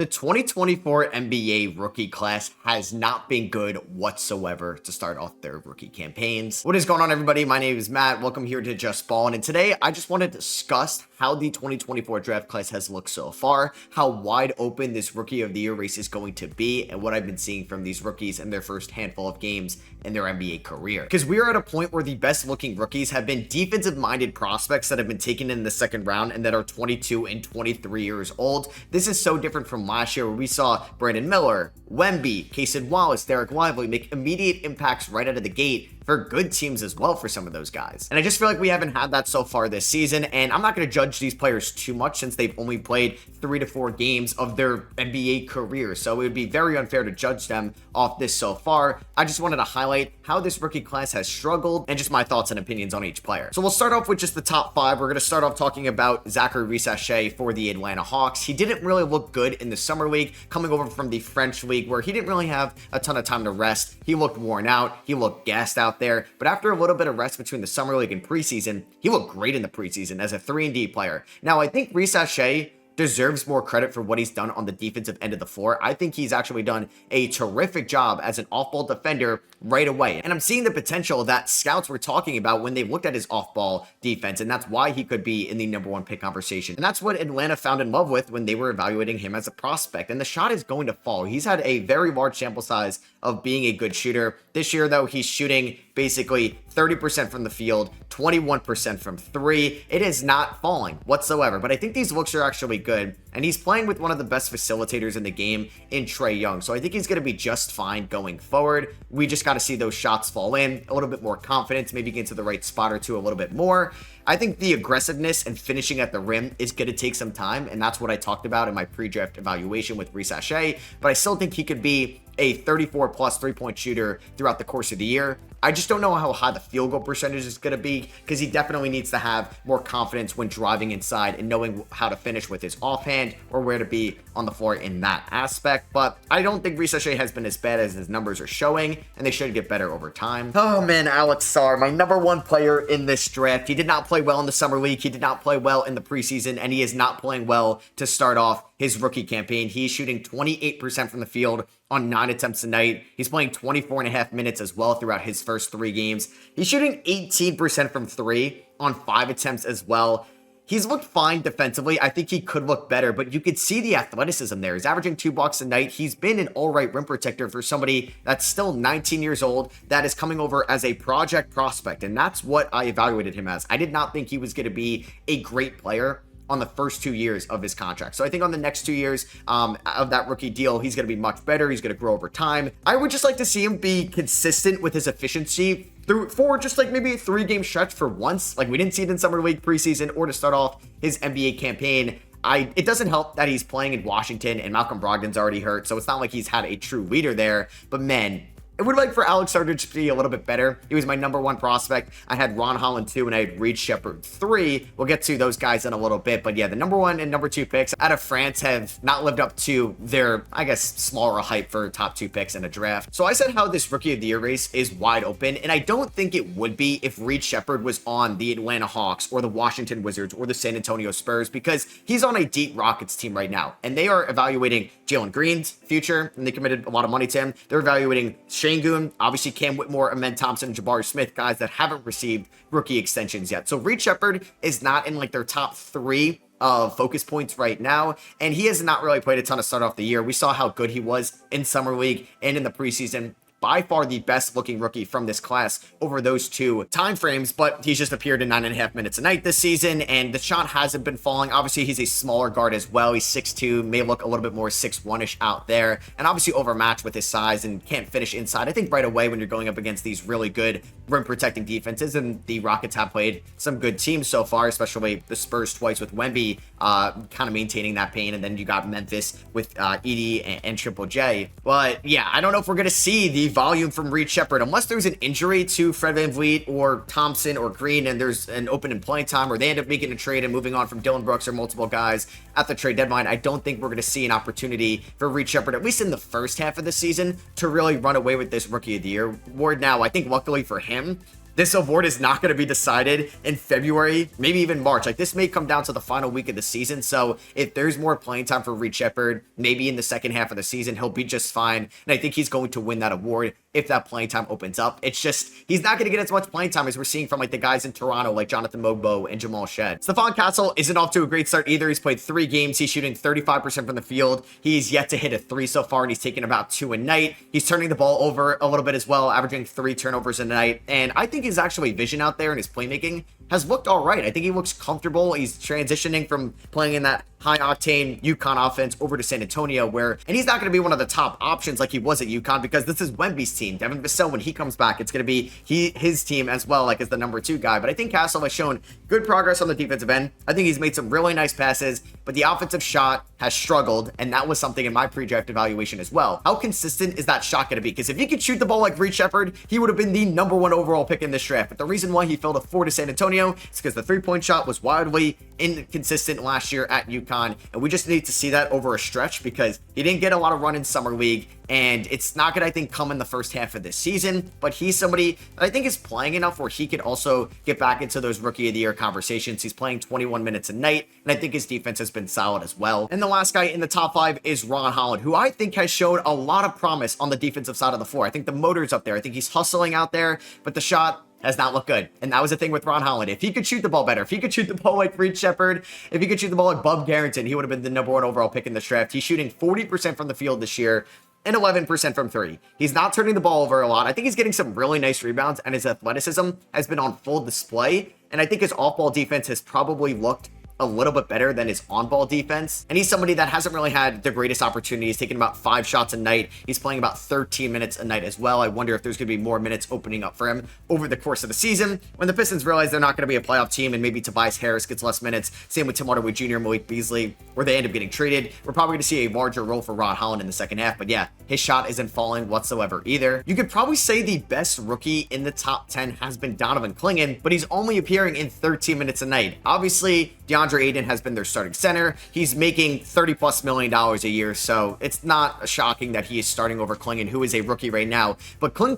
The 2024 NBA rookie class has not been good whatsoever to start off their rookie campaigns. What is going on, everybody? My name is Matt. Welcome here to JustBallin, and today I just want to discuss how the 2024 draft class has looked so far, how wide open this rookie of the year race is going to be, and what I've been seeing from these rookies in their first handful of games in their NBA career. Because we are at a point where the best looking rookies have been defensive minded prospects that have been taken in the second round and that are 22 and 23 years old. This is so different from last year where we saw Brandon Miller, Wemby, Casey Wallace, Derek Lively make immediate impacts right out of the gate for good teams as well for some of those guys. And I just feel like we haven't had that so far this season, and I'm not going to judge these players too much since they've only played 3 to 4 games of their NBA career, so it would be very unfair to judge them off this so far. I just wanted to highlight how this rookie class has struggled and just my thoughts and opinions on each player. So we'll start off with just the top 5. We're going to start off talking about Zachary Risacher for the Atlanta Hawks. He didn't really look good in the summer league, coming over from the French league where he didn't really have a ton of time to rest. He looked worn out. He looked gassed out there, but after a little bit of rest between the summer league and preseason, he looked great in the preseason as a 3-and-D player. Now, I think Risacher deserves more credit for what he's done on the defensive end of the floor. I think he's actually done a terrific job as an off-ball defender right away. And I'm seeing the potential that scouts were talking about when they looked at his off-ball defense, and that's why he could be in the #1 pick conversation. And that's what Atlanta found in love with when they were evaluating him as a prospect. And the shot is going to fall. He's had a very large sample size of being a good shooter. This year, though, he's shooting basically 30% from the field, 21% from 3. It is not falling whatsoever, but I think these looks are actually good, and he's playing with one of the best facilitators in the game in Trae Young, so I think he's going to be just fine going forward. We just got to see those shots fall in, a little bit more confidence, maybe get to the right spot or two a little bit more. I think the aggressiveness and finishing at the rim is going to take some time, and that's what I talked about in my pre-draft evaluation with Risacher, but I still think he could be a 34-plus three-point shooter throughout the course of the year. I just don't know how high the field goal percentage is going to be because he definitely needs to have more confidence when driving inside and knowing how to finish with his offhand or where to be on the floor in that aspect. But I don't think Risacher has been as bad as his numbers are showing, and they should get better over time. Oh man, Alex Sarr, my #1 player in this draft. He did not play well in the summer league. He did not play well in the preseason, and he is not playing well to start off his rookie campaign. He's shooting 28% from the field on 9 attempts a night. He's playing 24.5 minutes as well throughout his first 3 games. He's shooting 18% from 3 on 5 attempts as well. He's looked fine defensively. I think he could look better, but you could see the athleticism there. He's averaging 2 blocks a night. He's been an all-right rim protector for somebody that's still 19 years old that is coming over as a project prospect, and that's what I evaluated him as. I did not think he was going to be a great player on the first 2 years of his contract. So I think on the next 2 years of that rookie deal, he's going to be much better. He's going to grow over time. I would just like to see him be consistent with his efficiency for just like maybe a 3-game stretch for once. Like we didn't see it in summer league preseason or to start off his NBA campaign. It doesn't help that he's playing in Washington and Malcolm Brogdon's already hurt. So it's not like he's had a true leader there, but man, I would like for Alex Sarr to be a little bit better. He was my #1 prospect. I had Holland 2 and I had Sheppard 3. We'll get to those guys in a little bit. But yeah, the #1 and #2 picks out of France have not lived up to their, I guess, smaller hype for top 2 picks in a draft. So I said how this rookie of the year race is wide open, and I don't think it would be if Sheppard was on the Atlanta Hawks or the Washington Wizards or the San Antonio Spurs, because he's on a deep Rockets team right now, and they are evaluating Jalen Green's future, and they committed a lot of money to him. They're evaluating Şengün, obviously Cam Whitmore, Amen Thompson, Jabari Smith, guys that haven't received rookie extensions yet. So Sheppard is not in like their top 3 of focus points right now, and he has not really played a ton to start off the year. We saw how good he was in summer league and in the preseason. By far the best looking rookie from this class over those 2 time frames, but he's just appeared in 9.5 minutes a night this season, and the shot hasn't been falling. Obviously, he's a smaller guard as well. He's 6'2", may look a little bit more 6'1"-ish out there, and obviously overmatched with his size and can't finish inside. I think right away when you're going up against these really good rim protecting defenses, and the Rockets have played some good teams so far, especially the Spurs twice with Wemby kind of maintaining that pain, and then you got Memphis with Edie and Triple J. But yeah, I don't know if we're going to see the volume from Sheppard unless there's an injury to Fred VanVleet or Thompson or Green and there's an open in playing time, or they end up making a trade and moving on from Dylan Brooks or multiple guys at the trade deadline. I don't think we're going to see an opportunity for Sheppard, at least in the first half of the season, to really run away with this rookie of the year award. Now, I think luckily for him, this award is not going to be decided in February, maybe even March. Like, this may come down to the final week of the season. So if there's more playing time for Reed Sheppard, maybe in the second half of the season, he'll be just fine. And I think he's going to win that award if that playing time opens up. It's just, he's not going to get as much playing time as we're seeing from like the guys in Toronto, like Jonathan Mogbo and Jamal Shed. Stephon Castle isn't off to a great start either. He's played 3 games. He's shooting 35% from the field. He's yet to hit a 3 so far, and he's taken about 2 a night. He's turning the ball over a little bit as well, averaging 3 turnovers a night. And I think his actually vision out there and his playmaking has looked all right. I think he looks comfortable. He's transitioning from playing in that high-octane UConn offense over to San Antonio, and he's not going to be one of the top options like he was at UConn, because this is Wemby's team. Devin Vassell, when he comes back, it's going to be his team as well, like as the number 2 guy. But I think Castle has shown good progress on the defensive end. I think he's made some really nice passes, but the offensive shot has struggled, and that was something in my pre-draft evaluation as well. How consistent is that shot going to be? Because if he could shoot the ball like Reed Sheppard, he would have been the number 1 overall pick in this draft. But the reason why he fell to 4 to San Antonio is because the 3-point shot was wildly inconsistent last year at UConn, and we just need to see that over a stretch, because he didn't get a lot of run in summer league, and it's not going to, I think, come in the first half of this season. But he's somebody that I think is playing enough where he could also get back into those rookie of the year conversations. He's playing 21 minutes a night, and I think his defense has been solid as well. And the last guy in the top 5 is Ron Holland, who I think has shown a lot of promise on the defensive side of the floor. I think the motor's up there. I think he's hustling out there, but the shot has not looked good. And that was the thing with Ron Holland. If he could shoot the ball better, if he could shoot the ball like Reed Sheppard, if he could shoot the ball like Bub Garrington, he would have been the number 1 overall pick in this draft. He's shooting 40% from the field this year and 11% from 3. He's not turning the ball over a lot. I think he's getting some really nice rebounds, and his athleticism has been on full display. And I think his off-ball defense has probably looked a little bit better than his on-ball defense. And he's somebody that hasn't really had the greatest opportunity. He's taking about 5 shots a night. He's playing about 13 minutes a night as well. I wonder if there's going to be more minutes opening up for him over the course of the season when the Pistons realize they're not going to be a playoff team, and maybe Tobias Harris gets less minutes. Same with Tim Hardaway Jr., Malik Beasley, where they end up getting traded. We're probably going to see a larger role for Ron Holland in the second half. But yeah, his shot isn't falling whatsoever either. You could probably say the best rookie in the top 10 has been Donovan Clingan, but he's only appearing in 13 minutes a night. Obviously, DeAndre Ayton has been their starting center. He's making $30+ million a year, so it's not shocking that he is starting over Clingan, who is a rookie right now. But Kong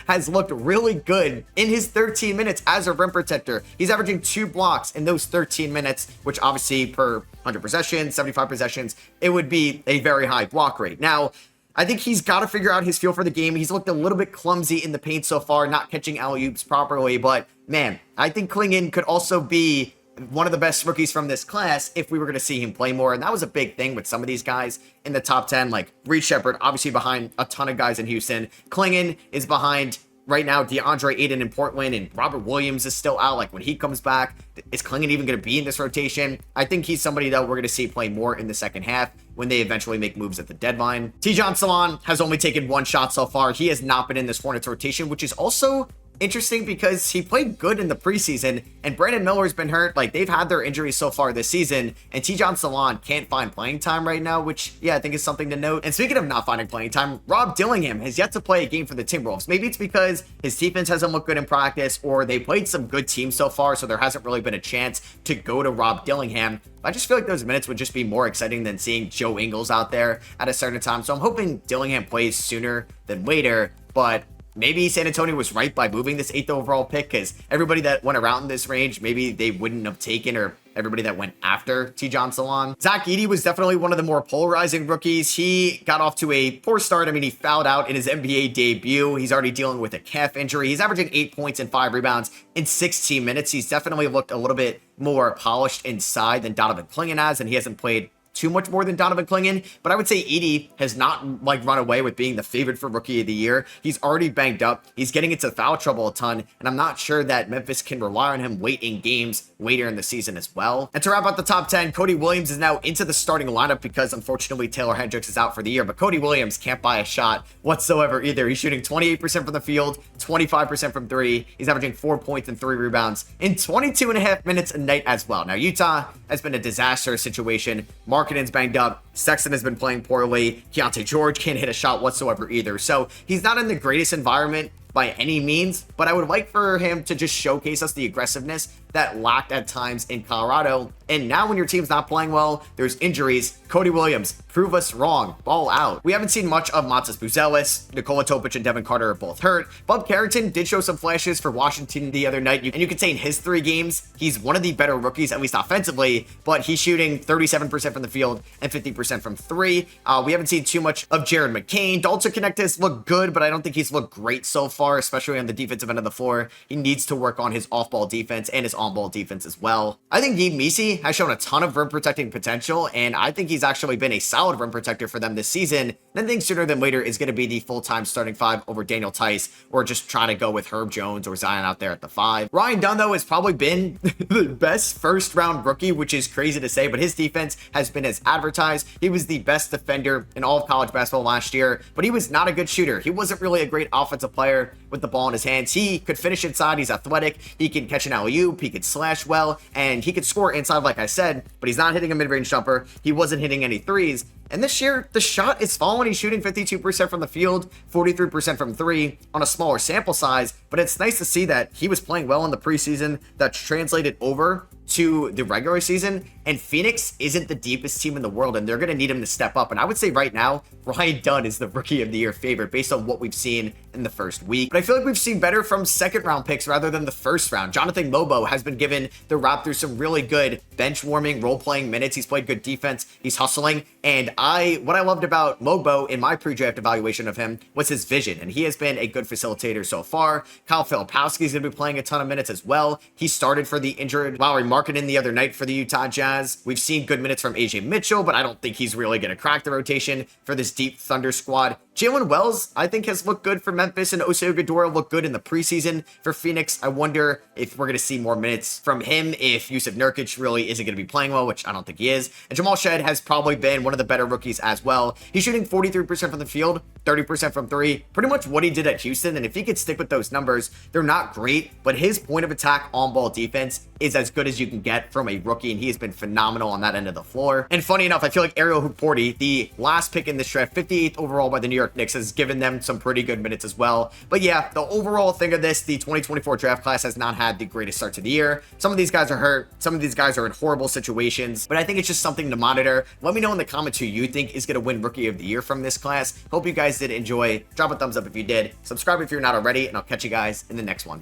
has looked really good in his 13 minutes as a rim protector. He's averaging 2 blocks in those 13 minutes, which obviously per 100 possessions, 75 possessions, it would be a very high block rate. Now, I think he's got to figure out his feel for the game. He's looked a little bit clumsy in the paint so far, not catching alley-oops properly, but man, I think Clingan could also be one of the best rookies from this class if we were going to see him play more. And that was a big thing with some of these guys in the top 10, like Reed Sheppard, obviously behind a ton of guys in Houston. Clingan is behind right now DeAndre Ayton in Portland, and Robert Williams is still out. Like, when he comes back, is Clingan even going to be in this rotation? I think he's somebody that we're going to see play more in the second half when they eventually make moves at the deadline. Tidjane Salaün has only taken 1 shot so far. He has not been in this Hornets rotation, which is also interesting because he played good in the preseason, and Brandon Miller's been hurt. Like, they've had their injuries so far this season, and Tidjane Salaün can't find playing time right now, which, yeah, I think is something to note. And speaking of not finding playing time, Rob Dillingham has yet to play a game for the Timberwolves. Maybe it's because his defense hasn't looked good in practice, or they played some good teams so far, so there hasn't really been a chance to go to Rob Dillingham. I just feel like those minutes would just be more exciting than seeing Joe Ingles out there at a certain time. So I'm hoping Dillingham plays sooner than later, but maybe San Antonio was right by moving this 8th overall pick, because everybody that went around this range, maybe they wouldn't have taken, or everybody that went after Tidjane Salaün. Zach Edey was definitely one of the more polarizing rookies. He got off to a poor start. I mean, he fouled out in his NBA debut. He's already dealing with a calf injury. He's averaging 8 points and 5 rebounds in 16 minutes. He's definitely looked a little bit more polished inside than Donovan Clingan has, and he hasn't played too much more than Donovan Clingan, but I would say Edey has not like run away with being the favorite for rookie of the year. He's already banged up. He's getting into foul trouble a ton, and I'm not sure that Memphis can rely on him late in games later in the season as well. And to wrap up the top 10, Cody Williams is now into the starting lineup because unfortunately Taylor Hendricks is out for the year, but Cody Williams can't buy a shot whatsoever either. He's shooting 28% from the field, 25% from 3. He's averaging 4 points and 3 rebounds in 22.5 minutes a night as well. Now, Utah has been a disaster situation. Markkanen's banged up. Sexton has been playing poorly. Keontae George can't hit a shot whatsoever either. So he's not in the greatest environment by any means, but I would like for him to just showcase us the aggressiveness that lacked at times in Colorado. And now when your team's not playing well, there's injuries. Cody Williams, prove us wrong, ball out. We haven't seen much of Matas Buzelis. Nikola Topic and Devin Carter are both hurt. Bub Carrington did show some flashes for Washington the other night. And you could say in his 3 games, he's one of the better rookies, at least offensively, but he's shooting 37% from the field and 50% from 3. We haven't seen too much of Jared McCain. Dalton Connect has looked good, but I don't think he's looked great so far, especially on the defensive end of the floor. He needs to work on his off-ball defense and his on-ball defense as well. I think Gabe Misi has shown a ton of rim protecting potential, and I think he's actually been a solid rim protector for them this season. And I think sooner than later is going to be the full-time starting 5 over Daniel Tice, or just trying to go with Herb Jones or Zion out there at the 5. Ryan Dunn, though, has probably been the best first-round rookie, which is crazy to say, but his defense has been as advertised. He was the best defender in all of college basketball last year, but he was not a good shooter. He wasn't really a great offensive player with the ball in his hands. He could finish inside. He's athletic. He can catch an alley-oop. He could slash well, and he could score inside, like I said, but he's not hitting a mid-range jumper. He wasn't hitting any threes. And this year, the shot is falling. He's shooting 52% from the field, 43% from 3 on a smaller sample size. But it's nice to see that he was playing well in the preseason. That's translated over to the regular season. And Phoenix isn't the deepest team in the world, and they're going to need him to step up. And I would say right now, Ryan Dunn is the Rookie of the Year favorite based on what we've seen in the first week. But I feel like we've seen better from second-round picks rather than the first round. Jonathan Mobo has been given the Raptors some really good bench-warming, role-playing minutes. He's played good defense. He's hustling. And what I loved about Mobo in my pre-draft evaluation of him was his vision, and he has been a good facilitator so far. Kyle Filipowski is going to be playing a ton of minutes as well. He started for the injured Lowry Markkanen the other night for the Utah Jazz. We've seen good minutes from AJ Mitchell, but I don't think he's really going to crack the rotation for this deep Thunder squad. Jalen Wells, I think, has looked good for Memphis, and Osei Ogadora looked good in the preseason for Phoenix. I wonder if we're going to see more minutes from him, if Yusuf Nurkic really isn't going to be playing well, which I don't think he is. And Jamal Shed has probably been one of the better rookies as well. He's shooting 43% from the field, 30% from 3, pretty much what he did at Houston. And if he could stick with those numbers, they're not great, but his point of attack on-ball defense is as good as you can get from a rookie, and he has been phenomenal on that end of the floor. And funny enough, I feel like Ariel Hukporti, the last pick in this draft, 58th overall by the New York Knicks, has given them some pretty good minutes as well. But yeah, the overall thing of this, the 2024 draft class has not had the greatest start to the year. Some of these guys are hurt. Some of these guys are in horrible situations, but I think it's just something to monitor. Let me know in the comments who you think is going to win Rookie of the Year from this class. Hope you guys did enjoy. Drop a thumbs up if you did. Subscribe if you're not already, and I'll catch you guys in the next one.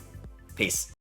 Peace.